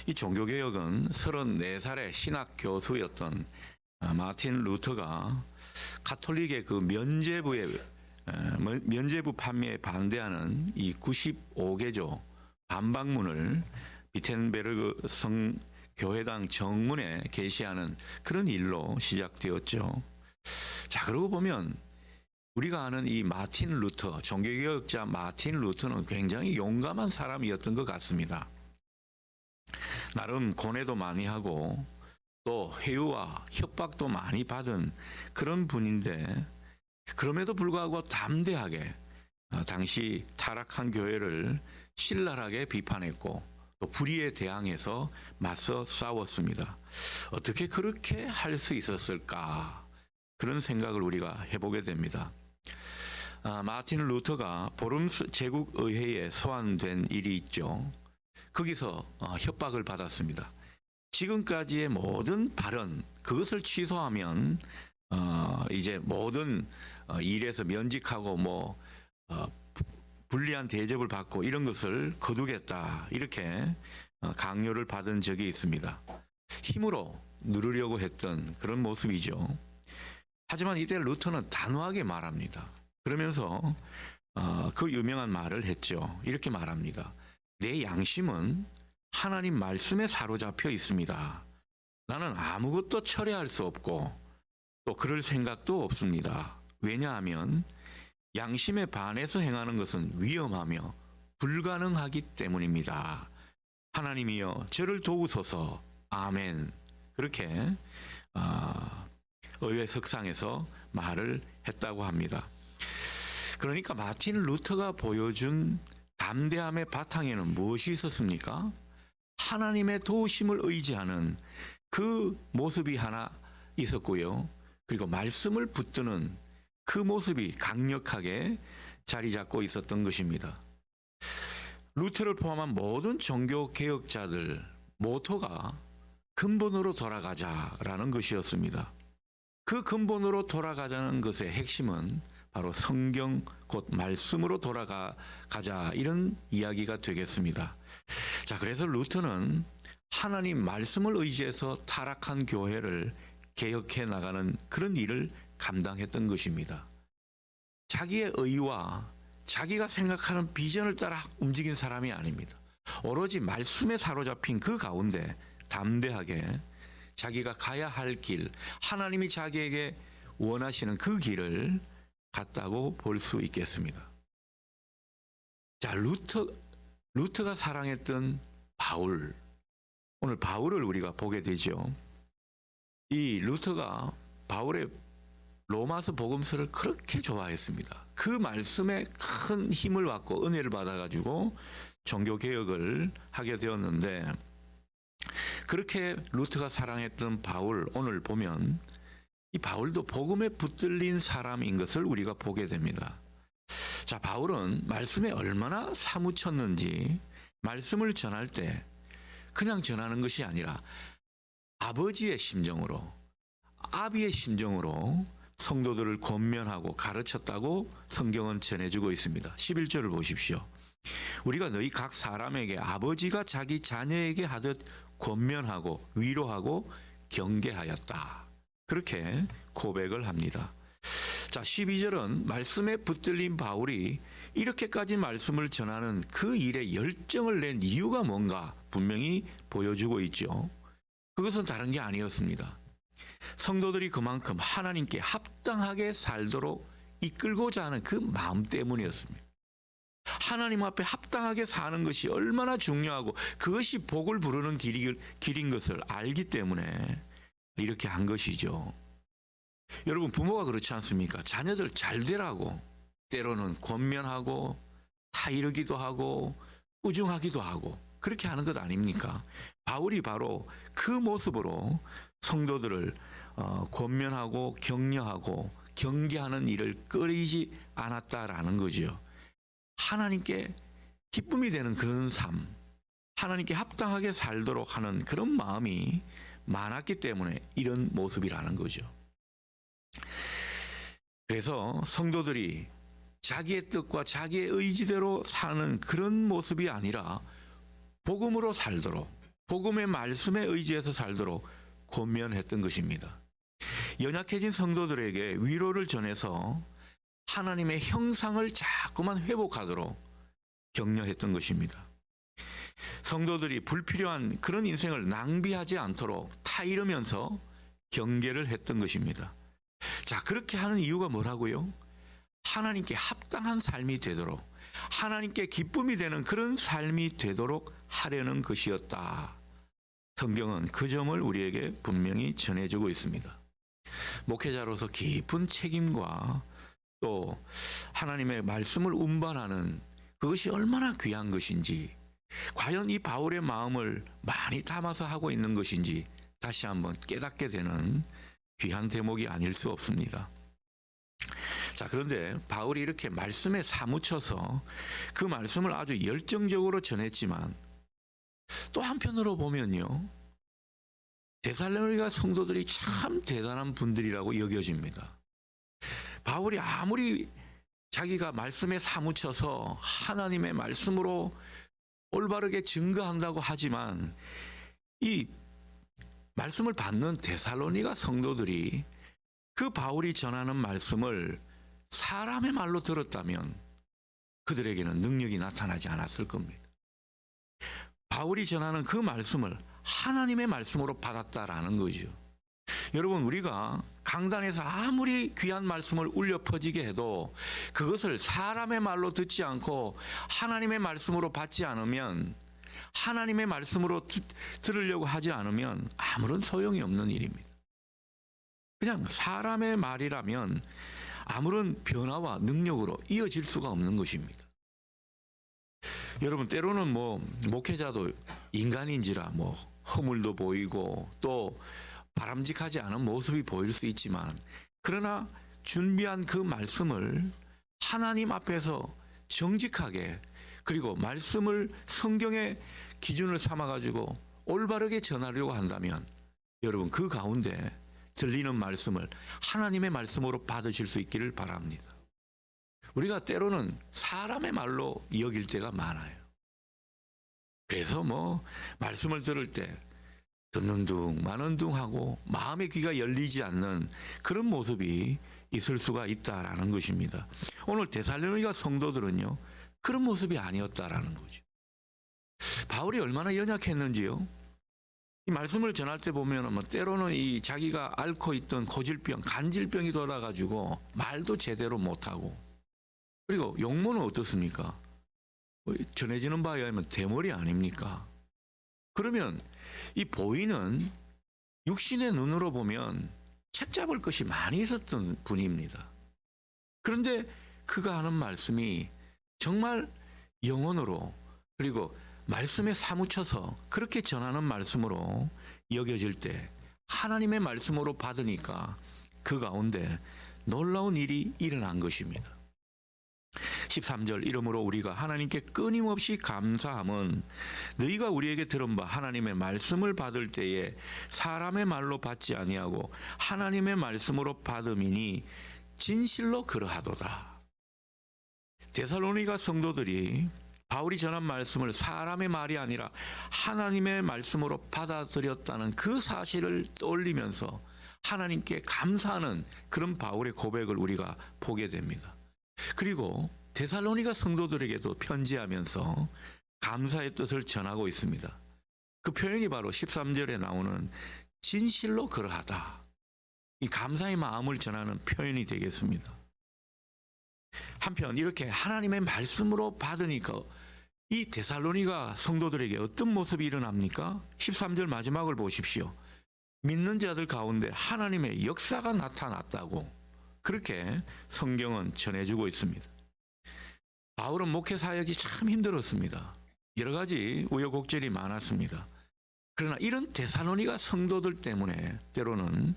이 종교개혁은 34살의 신학 교수였던 마틴 루터가 가톨릭의 그 면죄부 판매에 반대하는 이 95개조 반박문을 비텐베르그 성교회당 정문에 게시하는 그런 일로 시작되었죠. 자, 그러고 보면 우리가 아는 이 마틴 루터, 종교개혁자 마틴 루터는 굉장히 용감한 사람이었던 것 같습니다. 나름 고뇌도 많이 하고 또 회유와 협박도 많이 받은 그런 분인데, 그럼에도 불구하고 담대하게 당시 타락한 교회를 신랄하게 비판했고 또 불의에 대항해서 맞서 싸웠습니다. 어떻게 그렇게 할 수 있었을까? 그런 생각을 우리가 해보게 됩니다. 마틴 루터가 보름스 제국의회에 소환된 일이 있죠. 거기서 협박을 받았습니다. 지금까지의 모든 발언, 그것을 취소하면 이제 모든 일에서 면직하고 불리한 대접을 받고 이런 것을 거두겠다, 이렇게 강요를 받은 적이 있습니다. 힘으로 누르려고 했던 그런 모습이죠. 하지만 이때 루터는 단호하게 말합니다. 그러면서 그 유명한 말을 했죠. 이렇게 말합니다. 내 양심은 하나님 말씀에 사로잡혀 있습니다. 나는 아무것도 철회할 수 없고 또 그럴 생각도 없습니다. 왜냐하면 양심에 반해서 행하는 것은 위험하며 불가능하기 때문입니다. 하나님이여 저를 도우소서. 아멘. 그렇게 의회 석상에서 말을 했다고 합니다. 그러니까 마틴 루터가 보여준 담대함의 바탕에는 무엇이 있었습니까? 하나님의 도우심을 의지하는 그 모습이 하나 있었고요. 그리고 말씀을 붙드는 그 모습이 강력하게 자리 잡고 있었던 것입니다. 루터를 포함한 모든 종교 개혁자들 모토가 근본으로 돌아가자라는 것이었습니다. 그 근본으로 돌아가자는 것의 핵심은 바로 성경 곧 말씀으로 돌아가자, 이런 이야기가 되겠습니다. 자, 그래서 루터는 하나님 말씀을 의지해서 타락한 교회를 개혁해 나가는 그런 일을 감당했던 것입니다. 자기의 의와 자기가 생각하는 비전을 따라 움직인 사람이 아닙니다. 오로지 말씀에 사로잡힌 그 가운데 담대하게 자기가 가야 할 길, 하나님이 자기에게 원하시는 그 길을 갔다고 볼 수 있겠습니다. 자, 루터가 사랑했던 바울, 오늘 바울을 우리가 보게 되죠. 이 루터가 바울의 로마서 복음서를 그렇게 좋아했습니다. 그 말씀에 큰 힘을 받고 은혜를 받아가지고 종교개혁을 하게 되었는데, 그렇게 루터가 사랑했던 바울, 오늘 보면 이 바울도 복음에 붙들린 사람인 것을 우리가 보게 됩니다. 자, 바울은 말씀에 얼마나 사무쳤는지, 말씀을 전할 때 그냥 전하는 것이 아니라 아버지의 심정으로, 아비의 심정으로 성도들을 권면하고 가르쳤다고 성경은 전해주고 있습니다. 11절을 보십시오. 우리가 너희 각 사람에게 아버지가 자기 자녀에게 하듯 권면하고 위로하고 경계하였다. 그렇게 고백을 합니다. 자, 12절은 말씀에 붙들린 바울이 이렇게까지 말씀을 전하는 그 일에 열정을 낸 이유가 뭔가 분명히 보여주고 있죠. 그것은 다른 게 아니었습니다. 성도들이 그만큼 하나님께 합당하게 살도록 이끌고자 하는 그 마음 때문이었습니다. 하나님 앞에 합당하게 사는 것이 얼마나 중요하고 그것이 복을 부르는 길인 것을 알기 때문에 이렇게 한 것이죠. 여러분, 부모가 그렇지 않습니까? 자녀들 잘 되라고 때로는 권면하고 타이르기도 하고 꾸중하기도 하고 그렇게 하는 것 아닙니까? 바울이 바로 그 모습으로 성도들을 권면하고 격려하고 경계하는 일을 꺼리지 않았다라는 거죠. 하나님께 기쁨이 되는 그런 삶, 하나님께 합당하게 살도록 하는 그런 마음이 많았기 때문에 이런 모습이라는 거죠. 그래서 성도들이 자기의 뜻과 자기의 의지대로 사는 그런 모습이 아니라 복음으로 살도록, 복음의 말씀에 의지해서 살도록 권면했던 것입니다. 연약해진 성도들에게 위로를 전해서 하나님의 형상을 자꾸만 회복하도록 격려했던 것입니다. 성도들이 불필요한 그런 인생을 낭비하지 않도록 타이르면서 경계를 했던 것입니다. 자, 그렇게 하는 이유가 뭐라고요? 하나님께 합당한 삶이 되도록, 하나님께 기쁨이 되는 그런 삶이 되도록 하려는 것이었다. 성경은 그 점을 우리에게 분명히 전해주고 있습니다. 목회자로서 깊은 책임과 또 하나님의 말씀을 운반하는 그것이 얼마나 귀한 것인지, 과연 이 바울의 마음을 많이 담아서 하고 있는 것인지 다시 한번 깨닫게 되는 귀한 대목이 아닐 수 없습니다. 자, 그런데 바울이 이렇게 말씀에 사무쳐서 그 말씀을 아주 열정적으로 전했지만 또 한편으로 보면요, 데살로니가 성도들이 참 대단한 분들이라고 여겨집니다. 바울이 아무리 자기가 말씀에 사무쳐서 하나님의 말씀으로 올바르게 증거한다고 하지만 이 말씀을 받는 데살로니가 성도들이 그 바울이 전하는 말씀을 사람의 말로 들었다면 그들에게는 능력이 나타나지 않았을 겁니다. 바울이 전하는 그 말씀을 하나님의 말씀으로 받았다라는 거죠. 여러분, 우리가 강단에서 아무리 귀한 말씀을 울려 퍼지게 해도 그것을 사람의 말로 듣지 않고 하나님의 말씀으로 받지 않으면, 하나님의 말씀으로 들으려고 하지 않으면 아무런 소용이 없는 일입니다. 그냥 사람의 말이라면 아무런 변화와 능력으로 이어질 수가 없는 것입니다. 여러분, 때로는 목회자도 인간인지라 허물도 보이고 또 바람직하지 않은 모습이 보일 수 있지만, 그러나 준비한 그 말씀을 하나님 앞에서 정직하게, 그리고 말씀을 성경의 기준을 삼아가지고 올바르게 전하려고 한다면 여러분, 그 가운데 들리는 말씀을 하나님의 말씀으로 받으실 수 있기를 바랍니다. 우리가 때로는 사람의 말로 여길 때가 많아요. 그래서 말씀을 들을 때 듣는 둥 마는 둥 하고 마음의 귀가 열리지 않는 그런 모습이 있을 수가 있다라는 것입니다. 오늘 데살로니가 성도들은요, 그런 모습이 아니었다라는 거죠. 바울이 얼마나 연약했는지요. 이 말씀을 전할 때 보면 때로는 이 자기가 앓고 있던 고질병, 간질병이 돌아가지고 말도 제대로 못하고, 그리고 용모는 어떻습니까? 전해지는 바에 의하면 대머리 아닙니까? 그러면 이 보이는 육신의 눈으로 보면 책 잡을 것이 많이 있었던 분입니다. 그런데 그가 하는 말씀이 정말 영혼으로, 그리고 말씀에 사무쳐서 그렇게 전하는 말씀으로 여겨질 때 하나님의 말씀으로 받으니까 그 가운데 놀라운 일이 일어난 것입니다. 13절, 이러므로 우리가 하나님께 끊임없이 감사함은 너희가 우리에게 들은 바 하나님의 말씀을 받을 때에 사람의 말로 받지 아니하고 하나님의 말씀으로 받음이니 진실로 그러하도다. 데살로니가 성도들이 바울이 전한 말씀을 사람의 말이 아니라 하나님의 말씀으로 받아들였다는 그 사실을 떠올리면서 하나님께 감사하는 그런 바울의 고백을 우리가 보게 됩니다. 그리고 데살로니가 성도들에게도 편지하면서 감사의 뜻을 전하고 있습니다. 그 표현이 바로 13절에 나오는 진실로 그러하다, 이 감사의 마음을 전하는 표현이 되겠습니다. 한편 이렇게 하나님의 말씀으로 받으니까 이 데살로니가 성도들에게 어떤 모습이 일어납니까? 13절 마지막을 보십시오. 믿는 자들 가운데 하나님의 역사가 나타났다고 그렇게 성경은 전해주고 있습니다. 바울은 목회 사역이 참 힘들었습니다. 여러 가지 우여곡절이 많았습니다. 그러나 이런 데살로니가 성도들 때문에 때로는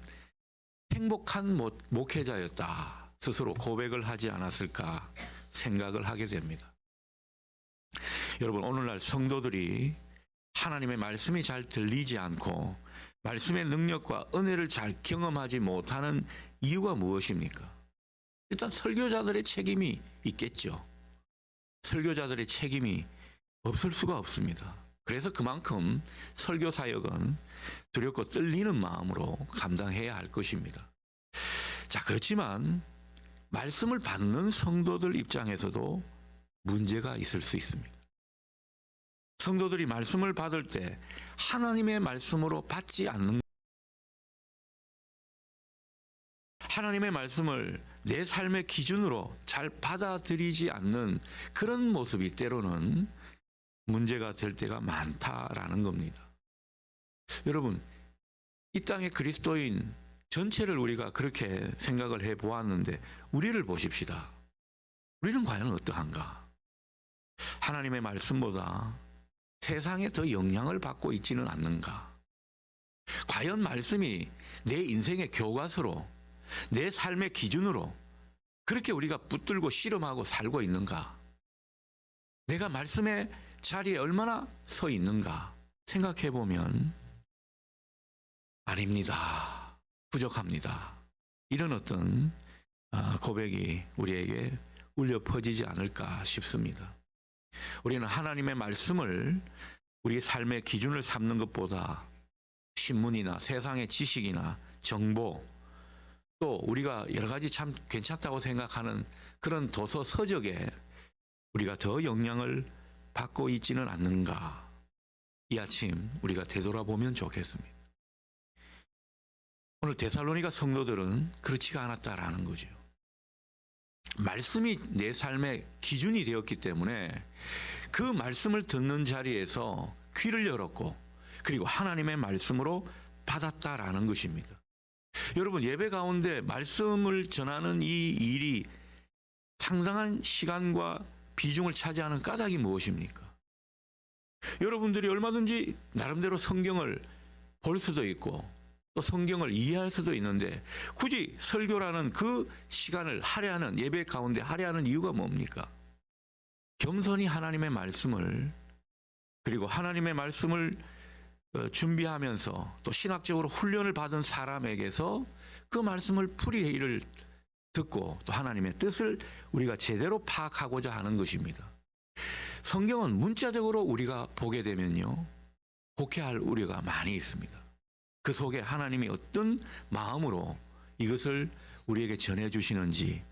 행복한 목회자였다 스스로 고백을 하지 않았을까 생각을 하게 됩니다. 여러분, 오늘날 성도들이 하나님의 말씀이 잘 들리지 않고 말씀의 능력과 은혜를 잘 경험하지 못하는 이유가 무엇입니까? 일단 설교자들의 책임이 있겠죠. 설교자들의 책임이 없을 수가 없습니다. 그래서 그만큼 설교 사역은 두렵고 떨리는 마음으로 감당해야 할 것입니다. 자, 그렇지만 말씀을 받는 성도들 입장에서도 문제가 있을 수 있습니다. 성도들이 말씀을 받을 때 하나님의 말씀으로 받지 않는, 하나님의 말씀을 내 삶의 기준으로 잘 받아들이지 않는 그런 모습이 때로는 문제가 될 때가 많다라는 겁니다. 여러분, 이 땅의 그리스도인 전체를 우리가 그렇게 생각을 해 보았는데 우리를 보십시다. 우리는 과연 어떠한가? 하나님의 말씀보다 세상에 더 영향을 받고 있지는 않는가? 과연 말씀이 내 인생의 교과서로, 내 삶의 기준으로 그렇게 우리가 붙들고 씨름하고 살고 있는가? 내가 말씀의 자리에 얼마나 서 있는가 생각해 보면 아닙니다. 부족합니다. 이런 어떤 고백이 우리에게 울려 퍼지지 않을까 싶습니다. 우리는 하나님의 말씀을 우리 삶의 기준을 삼는 것보다 신문이나 세상의 지식이나 정보, 또 우리가 여러 가지 참 괜찮다고 생각하는 그런 도서 서적에 우리가 더 영향을 받고 있지는 않는가? 이 아침 우리가 되돌아보면 좋겠습니다. 오늘 데살로니가 성도들은 그렇지가 않았다라는 거죠. 말씀이 내 삶의 기준이 되었기 때문에 그 말씀을 듣는 자리에서 귀를 열었고, 그리고 하나님의 말씀으로 받았다라는 것입니다. 여러분, 예배 가운데 말씀을 전하는 이 일이 상당한 시간과 비중을 차지하는 까닭이 무엇입니까? 여러분들이 얼마든지 나름대로 성경을 볼 수도 있고 또 성경을 이해할 수도 있는데 굳이 설교라는 그 시간을 할애하는, 예배 가운데 할애하는 이유가 뭡니까? 겸손히 하나님의 말씀을, 그리고 하나님의 말씀을 준비하면서 또 신학적으로 훈련을 받은 사람에게서 그 말씀을 풀이를 듣고 또 하나님의 뜻을 우리가 제대로 파악하고자 하는 것입니다. 성경은 문자적으로 우리가 보게 되면요, 곡해할 우려가 많이 있습니다. 그 속에 하나님이 어떤 마음으로 이것을 우리에게 전해주시는지,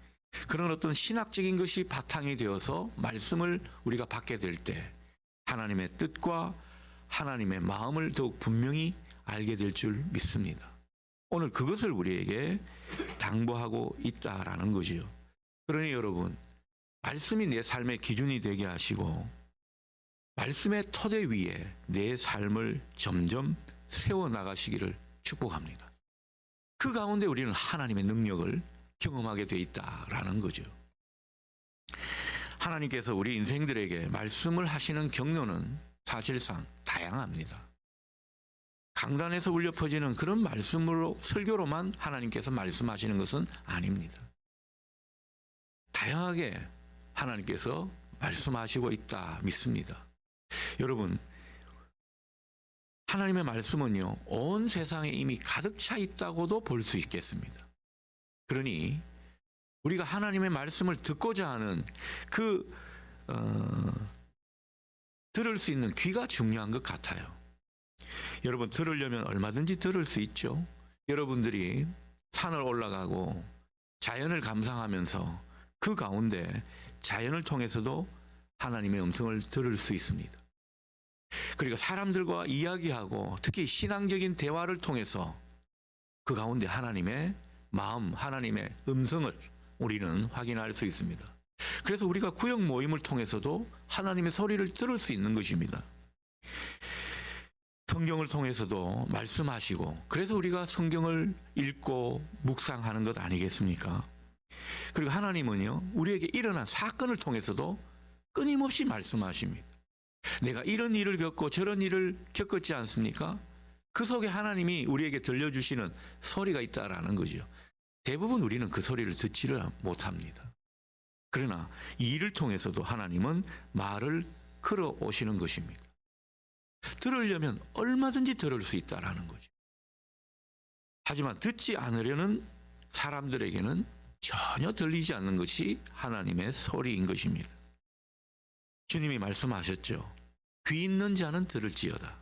그런 어떤 신학적인 것이 바탕이 되어서 말씀을 우리가 받게 될 때 하나님의 뜻과 하나님의 마음을 더욱 분명히 알게 될 줄 믿습니다. 오늘 그것을 우리에게 당부하고 있다라는 거지요. 그러니 여러분, 말씀이 내 삶의 기준이 되게 하시고 말씀의 토대 위에 내 삶을 점점 세워나가시기를 축복합니다. 그 가운데 우리는 하나님의 능력을 경험하게 돼 있다라는 거죠. 하나님께서 우리 인생들에게 말씀을 하시는 경로는 사실상 다양합니다. 강단에서 울려 퍼지는 그런 말씀으로, 설교로만 하나님께서 말씀하시는 것은 아닙니다. 다양하게 하나님께서 말씀하시고 있다 믿습니다. 여러분, 하나님의 말씀은요, 온 세상에 이미 가득 차 있다고도 볼 수 있겠습니다. 그러니 우리가 하나님의 말씀을 듣고자 하는 들을 수 있는 귀가 중요한 것 같아요. 여러분, 들으려면 얼마든지 들을 수 있죠. 여러분들이 산을 올라가고 자연을 감상하면서 그 가운데 자연을 통해서도 하나님의 음성을 들을 수 있습니다. 그리고 사람들과 이야기하고 특히 신앙적인 대화를 통해서 그 가운데 하나님의 마음, 하나님의 음성을 우리는 확인할 수 있습니다. 그래서 우리가 구역 모임을 통해서도 하나님의 소리를 들을 수 있는 것입니다. 성경을 통해서도 말씀하시고, 그래서 우리가 성경을 읽고 묵상하는 것 아니겠습니까? 그리고 하나님은요, 우리에게 일어난 사건을 통해서도 끊임없이 말씀하십니다. 내가 이런 일을 겪고 저런 일을 겪었지 않습니까? 그 속에 하나님이 우리에게 들려주시는 소리가 있다라는 거죠. 대부분 우리는 그 소리를 듣지를 못합니다. 그러나 이 일을 통해서도 하나님은 말을 걸어오시는 것입니다. 들으려면 얼마든지 들을 수 있다라는 거죠. 하지만 듣지 않으려는 사람들에게는 전혀 들리지 않는 것이 하나님의 소리인 것입니다. 주님이 말씀하셨죠. 귀 있는 자는 들을지어다.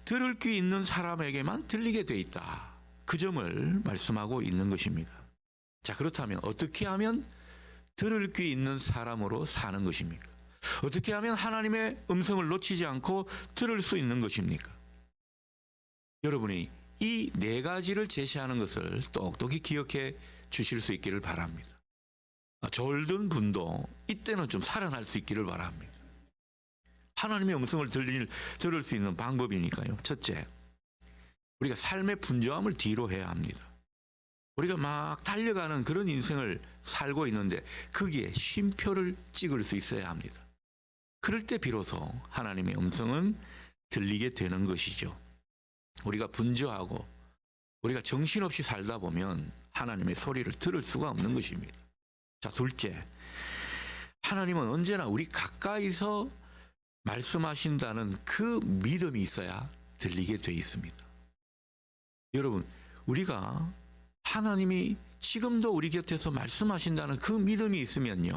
들을 귀 있는 사람에게만 들리게 돼 있다. 그 점을 말씀하고 있는 것입니다. 자, 그렇다면 어떻게 하면 들을 귀 있는 사람으로 사는 것입니까? 어떻게 하면 하나님의 음성을 놓치지 않고 들을 수 있는 것입니까? 여러분이 이 네 가지를 제시하는 것을 똑똑히 기억해 주실 수 있기를 바랍니다. 졸든 분도 이때는 좀 살아날 수 있기를 바랍니다. 하나님의 음성을 들을 수 있는 방법이니까요. 첫째, 우리가 삶의 분주함을 뒤로 해야 합니다. 우리가 막 달려가는 그런 인생을 살고 있는데 거기에 쉼표를 찍을 수 있어야 합니다. 그럴 때 비로소 하나님의 음성은 들리게 되는 것이죠. 우리가 분주하고 우리가 정신없이 살다 보면 하나님의 소리를 들을 수가 없는 것입니다. 자, 둘째, 하나님은 언제나 우리 가까이서 말씀하신다는 그 믿음이 있어야 들리게 돼 있습니다. 여러분, 우리가 하나님이 지금도 우리 곁에서 말씀하신다는 그 믿음이 있으면요,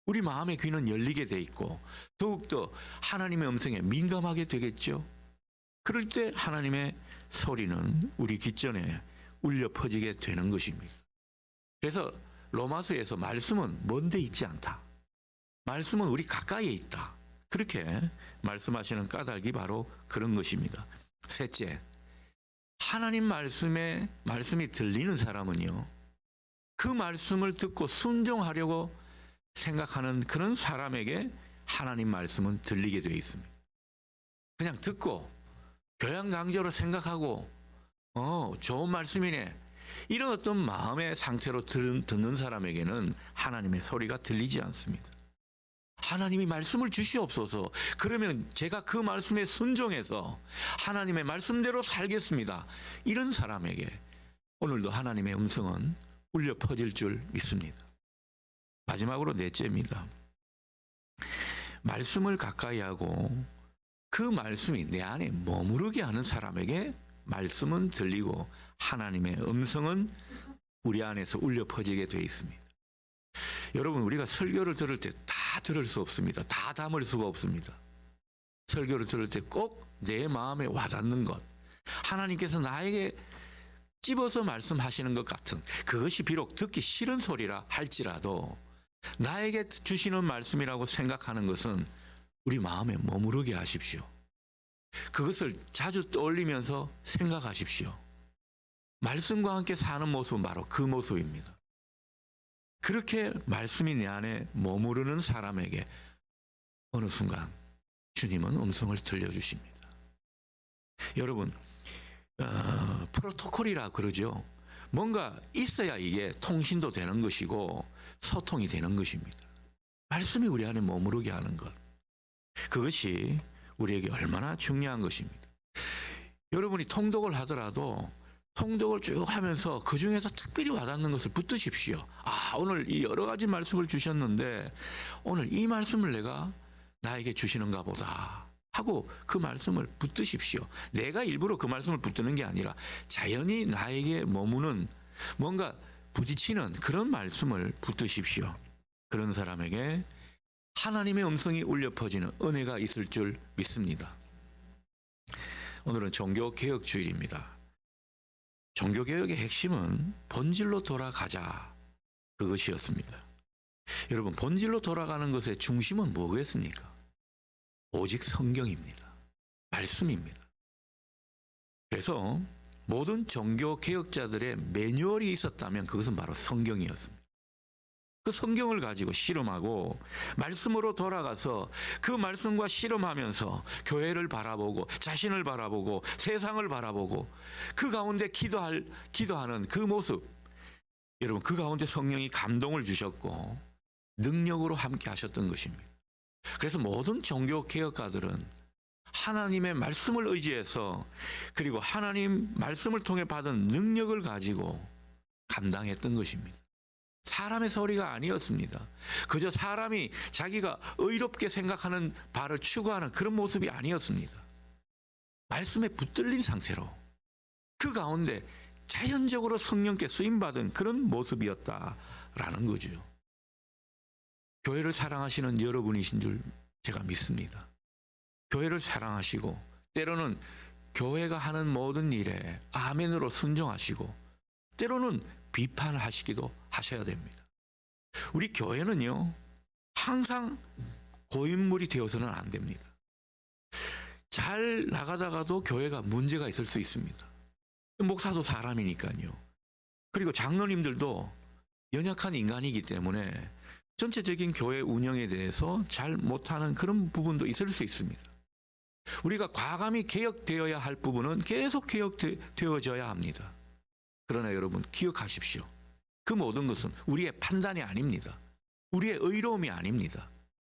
우리 마음의 귀는 열리게 돼 있고 더욱더 하나님의 음성에 민감하게 되겠죠. 그럴 때 하나님의 소리는 우리 귓전에 울려 퍼지게 되는 것입니다. 그래서 로마서에서 말씀은 먼 데 있지 않다. 말씀은 우리 가까이에 있다. 그렇게 말씀하시는 까닭이 바로 그런 것입니다. 셋째, 하나님 말씀이 들리는 사람은요, 그 말씀을 듣고 순종하려고 생각하는 그런 사람에게 하나님 말씀은 들리게 되어 있습니다. 그냥 듣고 교양 강조로 생각하고 좋은 말씀이네, 이런 어떤 마음의 상태로 듣는 사람에게는 하나님의 소리가 들리지 않습니다. 하나님이 말씀을 주시옵소서, 그러면 제가 그 말씀에 순종해서 하나님의 말씀대로 살겠습니다, 이런 사람에게 오늘도 하나님의 음성은 울려 퍼질 줄 믿습니다. 마지막으로 넷째입니다. 말씀을 가까이 하고 그 말씀이 내 안에 머무르게 하는 사람에게 말씀은 들리고 하나님의 음성은 우리 안에서 울려 퍼지게 되어 있습니다. 여러분, 우리가 설교를 들을 때 다 들을 수 없습니다. 다 담을 수가 없습니다. 설교를 들을 때 꼭 내 마음에 와닿는 것, 하나님께서 나에게 찝어서 말씀하시는 것 같은, 그것이 비록 듣기 싫은 소리라 할지라도 나에게 주시는 말씀이라고 생각하는 것은 우리 마음에 머무르게 하십시오. 그것을 자주 떠올리면서 생각하십시오. 말씀과 함께 사는 모습은 바로 그 모습입니다. 그렇게 말씀이 내 안에 머무르는 사람에게 어느 순간 주님은 음성을 들려주십니다. 여러분, 프로토콜이라 그러죠. 뭔가 있어야 이게 통신도 되는 것이고 소통이 되는 것입니다. 말씀이 우리 안에 머무르게 하는 것, 그것이 우리에게 얼마나 중요한 것입니다. 여러분이 통독을 하더라도 통독을 쭉 하면서 그 중에서 특별히 와닿는 것을 붙드십시오. 오늘 이 여러 가지 말씀을 주셨는데 오늘 이 말씀을 나에게 주시는가 보다 하고 그 말씀을 붙드십시오. 내가 일부러 그 말씀을 붙드는 게 아니라 자연히 나에게 머무는, 뭔가 부딪히는 그런 말씀을 붙드십시오. 그런 사람에게 하나님의 음성이 울려 퍼지는 은혜가 있을 줄 믿습니다. 오늘은 종교개혁주일입니다. 종교개혁의 핵심은 본질로 돌아가자, 그것이었습니다. 여러분, 본질로 돌아가는 것의 중심은 뭐겠습니까? 오직 성경입니다. 말씀입니다. 그래서 모든 종교개혁자들의 매뉴얼이 있었다면 그것은 바로 성경이었습니다. 그 성경을 가지고 실험하고 말씀으로 돌아가서 그 말씀과 실험하면서 교회를 바라보고 자신을 바라보고 세상을 바라보고 그 가운데 기도하는 그 모습, 여러분, 그 가운데 성령이 감동을 주셨고 능력으로 함께 하셨던 것입니다. 그래서 모든 종교개혁가들은 하나님의 말씀을 의지해서, 그리고 하나님 말씀을 통해 받은 능력을 가지고 감당했던 것입니다. 사람의 소리가 아니었습니다. 그저 사람이 자기가 의롭게 생각하는 바를 추구하는 그런 모습이 아니었습니다. 말씀에 붙들린 상태로 그 가운데 자연적으로 성령께 쓰임받은 그런 모습이었다라는 거죠. 교회를 사랑하시는 여러분이신 줄 제가 믿습니다. 교회를 사랑하시고 때로는 교회가 하는 모든 일에 아멘으로 순종하시고 때로는 비판하시기도 하셔야 됩니다. 우리 교회는요, 항상 고인물이 되어서는 안 됩니다. 잘 나가다가도 교회가 문제가 있을 수 있습니다. 목사도 사람이니까요. 그리고 장로님들도 연약한 인간이기 때문에 전체적인 교회 운영에 대해서 잘 못하는 그런 부분도 있을 수 있습니다. 우리가 과감히 개혁되어야 할 부분은 계속 개혁되어져야 합니다. 그러나 여러분 기억하십시오. 그 모든 것은 우리의 판단이 아닙니다. 우리의 의로움이 아닙니다.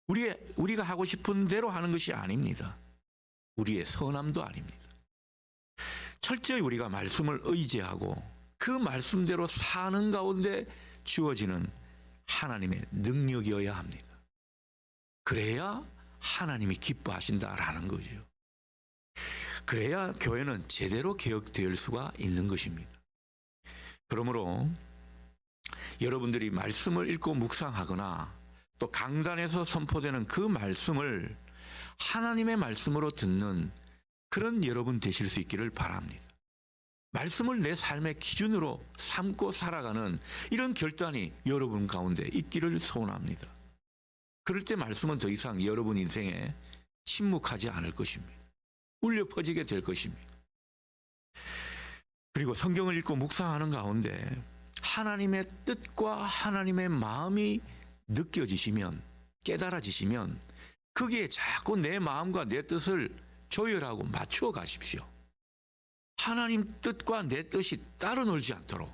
우리가 하고 싶은 대로 하는 것이 아닙니다. 우리의 선함도 아닙니다. 철저히 우리가 말씀을 의지하고 그 말씀대로 사는 가운데 주어지는 하나님의 능력이어야 합니다. 그래야 하나님이 기뻐하신다라는 거죠. 그래야 교회는 제대로 개혁될 수가 있는 것입니다. 그러므로 여러분들이 말씀을 읽고 묵상하거나 또 강단에서 선포되는 그 말씀을 하나님의 말씀으로 듣는 그런 여러분 되실 수 있기를 바랍니다. 말씀을 내 삶의 기준으로 삼고 살아가는 이런 결단이 여러분 가운데 있기를 소원합니다. 그럴 때 말씀은 더 이상 여러분 인생에 침묵하지 않을 것입니다. 울려 퍼지게 될 것입니다. 그리고 성경을 읽고 묵상하는 가운데 하나님의 뜻과 하나님의 마음이 느껴지시면, 깨달아지시면 거기에 자꾸 내 마음과 내 뜻을 조율하고 맞추어 가십시오. 하나님 뜻과 내 뜻이 따로 놀지 않도록,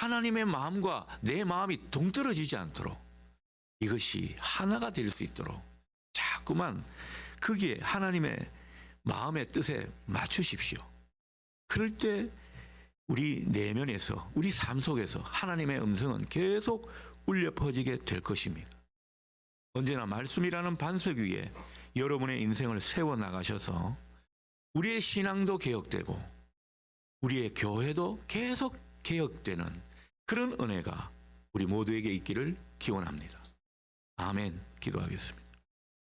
하나님의 마음과 내 마음이 동떨어지지 않도록, 이것이 하나가 될 수 있도록 자꾸만 거기에 하나님의 마음의 뜻에 맞추십시오. 그럴 때 우리 내면에서, 우리 삶 속에서 하나님의 음성은 계속 울려 퍼지게 될 것입니다. 언제나 말씀이라는 반석 위에 여러분의 인생을 세워나가셔서 우리의 신앙도 개혁되고 우리의 교회도 계속 개혁되는 그런 은혜가 우리 모두에게 있기를 기원합니다. 아멘. 기도하겠습니다.